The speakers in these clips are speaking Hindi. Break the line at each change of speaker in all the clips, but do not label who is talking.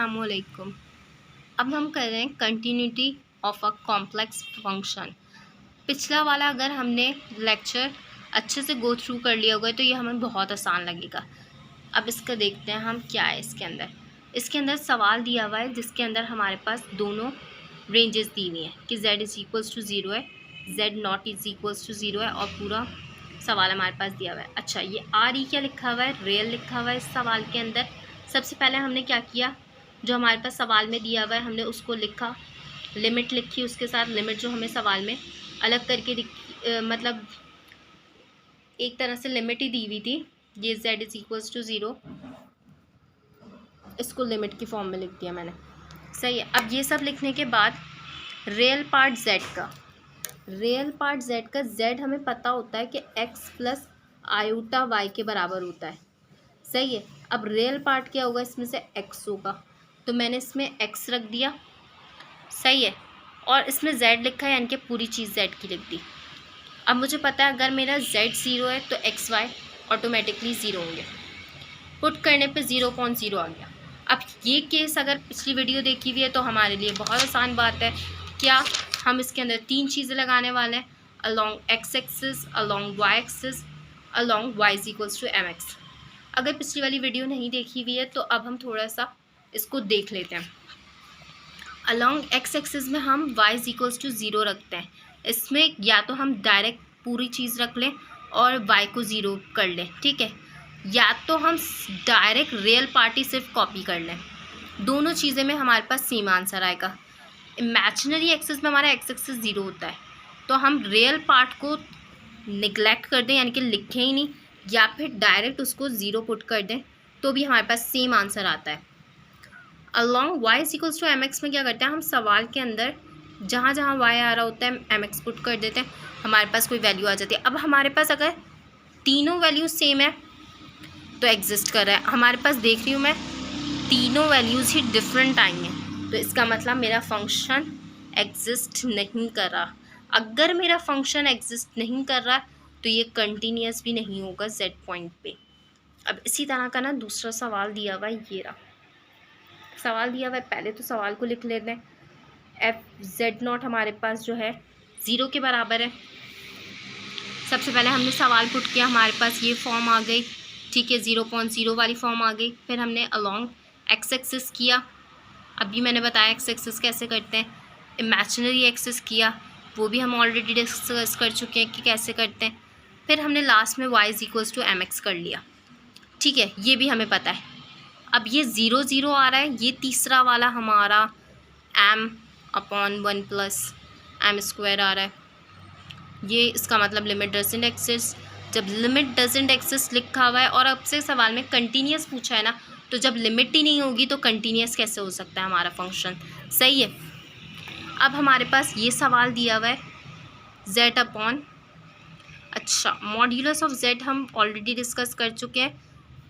अस्सलामुअलैकुम। अब हम कर रहे हैं continuity of a complex function. पिछला वाला अगर हमने लेक्चर अच्छे से गो थ्रू कर लिया होगा तो ये हमें बहुत आसान लगेगा। अब इसका देखते हैं हम क्या है इसके अंदर सवाल दिया हुआ है जिसके अंदर हमारे पास दोनों रेंजेस दी हुई हैं कि z is equals to zero है, z not is equals to zero है और पूरा सवाल हमारे पास दिया हुआ है। अच्छा, ये आर ई क्या लिखा हुआ है, रियल लिखा हुआ है इस सवाल के अंदर। सबसे पहले हमने क्या किया, जो हमारे पास सवाल में दिया हुआ है हमने उसको लिखा, लिमिट लिखी, उसके साथ लिमिट जो हमें सवाल में अलग करके मतलब एक तरह से लिमिट ही दी हुई थी, ये z is equals to zero, इसको लिमिट की फॉर्म में लिख दिया मैंने। सही है। अब ये सब लिखने के बाद रियल पार्ट z का z हमें पता होता है कि x प्लस आयोटा y के बराबर होता है। सही है। अब रियल पार्ट क्या होगा, इसमें से x होगा, तो मैंने इसमें x रख दिया। सही है। और इसमें z लिखा है यानी कि पूरी चीज़ z की लिख दी। अब मुझे पता है अगर मेरा z ज़ीरो है तो एक्स वाई ऑटोमेटिकली ज़ीरो होंगे। पुट करने पे 0.0 आ गया। अब ये केस अगर पिछली वीडियो देखी हुई है तो हमारे लिए बहुत आसान बात है। क्या हम इसके अंदर तीन चीज़ें लगाने वाले हैं, along x axis, along y axis, along y is equals to m x. अगर पिछली वाली वीडियो नहीं देखी हुई है तो अब हम थोड़ा सा इसको देख लेते हैं। अलॉन्ग एक्स एक्सिस में हम y is equals to zero रखते हैं। इसमें या तो हम डायरेक्ट पूरी चीज़ रख लें और वाई को ज़ीरो कर लें, ठीक है, या तो हम डायरेक्ट रियल पार्टी सिर्फ कॉपी कर लें। दोनों चीज़ें में हमारे पास सेम आंसर आएगा। इमेजिनरी एक्सिस में हमारा एक्स एक्सिस ज़ीरो होता है तो हम रियल पार्ट को निगलेक्ट कर दें यानी कि लिखें ही नहीं, या फिर डायरेक्ट उसको ज़ीरो पुट कर दें तो भी हमारे पास सेम आंसर आता है। Along y is equals to m x में क्या करते हैं, हम सवाल के अंदर जहाँ जहाँ वाई आ रहा होता है एम एक्स पुट कर देते हैं, हमारे पास कोई वैल्यू आ जाती है। अब हमारे पास अगर तीनों वैल्यूज सेम है तो एग्जिस्ट कर रहा है, हमारे पास देख रही हूँ मैं तीनों वैल्यूज़ ही डिफरेंट आई हैं, तो इसका मतलब मेरा फंक्शन एग्जिस्ट नहीं कर रहा। अगर मेरा फंक्शन एग्जिस्ट नहीं कर रहा तो ये कंटिन्यूस भी नहीं होगा z पॉइंट पे। अब इसी तरह का ना दूसरा सवाल दिया हुआ है, ये रहा सवाल दिया हुआ है। पहले तो सवाल को लिख लेते हैं। एफ जेड नॉट हमारे पास जो है ज़ीरो के बराबर है। सबसे पहले हमने सवाल पुट किया, हमारे पास ये फॉर्म आ गई, ठीक है, 0.0 वाली फॉर्म आ गई। फिर हमने अलॉन्ग एक्स एक्सिस किया, अभी मैंने बताया एक्स एक्सिस कैसे करते हैं। इमेजिनरी एक्सिस किया, वो भी हम ऑलरेडी डिस्कस कर चुके हैं कि कैसे करते हैं। फिर हमने लास्ट में y is equals to m x कर लिया, ठीक है, ये भी हमें पता है। अब ये 0 आ रहा है, ये तीसरा वाला हमारा m upon 1 plus M square आ रहा है, ये इसका मतलब लिमिट डजंट एक्सिस्ट। जब लिमिट डजंट एक्सिस्ट लिखा हुआ है और अब से सवाल में कंटिन्यूस पूछा है ना, तो जब लिमिट ही नहीं होगी तो कंटिन्यूस कैसे हो सकता है हमारा फंक्शन। सही है। अब हमारे पास ये सवाल दिया हुआ है z अपॉन, अच्छा, मॉड्यूलस ऑफ z हम ऑलरेडी डिस्कस कर चुके हैं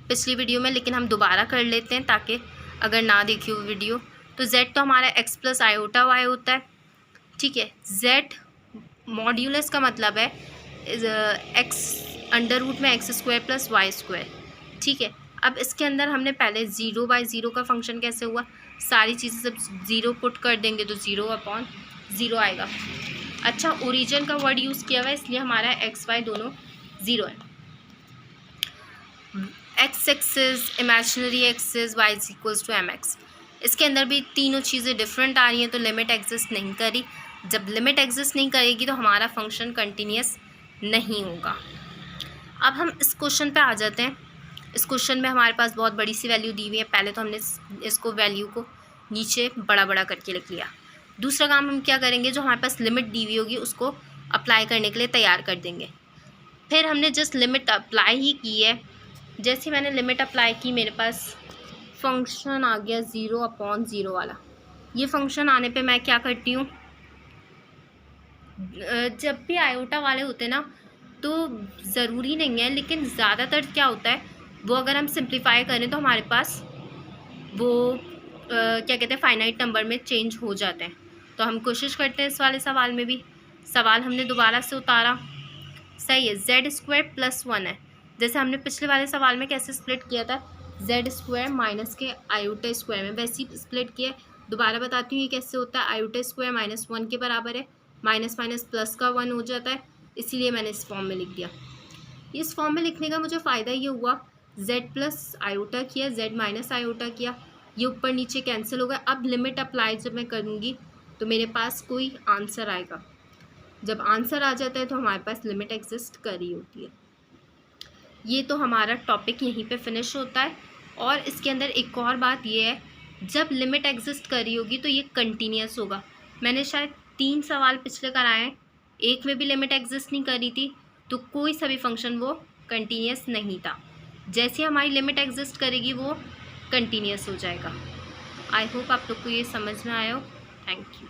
पिछली वीडियो में, लेकिन हम दोबारा कर लेते हैं ताकि अगर ना देखी हो वीडियो। तो z तो हमारा x प्लस आयोटा y होता है, ठीक है। z मॉड्यूलस का मतलब है x अंडर रूट में x square plus y square, ठीक है। अब इसके अंदर हमने पहले 0/0 का फंक्शन कैसे हुआ, सारी चीज़ें सब ज़ीरो पुट कर देंगे तो 0/0 आएगा। अच्छा, ओरिजिन का वर्ड यूज़ किया हुआ है इसलिए हमारा एक्स वाई दोनों ज़ीरो है। X axis, imaginary axis, y is equals to m x, इसके अंदर भी तीनों चीज़ें डिफरेंट आ रही हैं तो लिमिट एग्जिस्ट नहीं करी। जब लिमिट एग्जिस्ट नहीं करेगी तो हमारा फंक्शन कंटिन्यूस नहीं होगा। अब हम इस क्वेश्चन पे आ जाते हैं। इस क्वेश्चन में हमारे पास बहुत बड़ी सी वैल्यू दी हुई है, पहले तो हमने इसको वैल्यू को नीचे बड़ा बड़ा करके लिख लिया। दूसरा काम हम क्या करेंगे, जो हमारे पास लिमिट दी हुई होगी उसको अप्लाई करने के लिए तैयार कर देंगे। फिर हमने जस्ट लिमिट अप्लाई ही की है, जैसे मैंने लिमिट अप्लाई की मेरे पास फंक्शन आ गया 0/0 वाला। ये फंक्शन आने पे मैं क्या करती हूँ, जब भी आयोटा वाले होते हैं ना तो ज़रूरी नहीं है, लेकिन ज़्यादातर क्या होता है वो अगर हम सिंप्लीफाई करें तो हमारे पास वो क्या कहते हैं फाइनाइट नंबर में चेंज हो जाते हैं। तो हम कोशिश करते हैं इस वाले सवाल में भी, सवाल हमने दोबारा से उतारा। सही है। z² + 1 है, जैसे हमने पिछले वाले सवाल में कैसे स्प्लिट किया था, जेड स्क्वायर माइनस के आयोटा स्क्वायर में, वैसे ही स्प्लिट किया। दोबारा बताती हूँ ये कैसे होता है। आयोटा स्क्वायर -1 के बराबर है, माइनस माइनस प्लस का 1 हो जाता है, इसीलिए मैंने इस फॉर्म में लिख दिया। इस फॉर्म में लिखने का मुझे फ़ायदा ये हुआ, z प्लस आयोटा किया, z माइनस आयोटा किया, ये ऊपर नीचे कैंसिल हो गया। अब लिमिट अप्लाई जब मैं करूँगी तो मेरे पास कोई आंसर आएगा। जब आंसर आ जाता है तो हमारे पास लिमिट एग्जिस्ट कर रही होती है। ये तो हमारा टॉपिक यहीं पे फिनिश होता है। और इसके अंदर एक और बात ये है, जब लिमिट एग्जिस्ट कर रही होगी तो ये कंटिन्यूस होगा। मैंने शायद 3 सवाल पिछले कराए हैं, एक में भी लिमिट एग्जिस्ट नहीं कर रही थी, तो कोई सा भी फंक्शन वो कंटिन्यूस नहीं था। जैसे हमारी लिमिट एग्जिस्ट करेगी वो कंटिन्यूस हो जाएगा। आई होप आप लोग को ये समझ में आया हो। Thank you.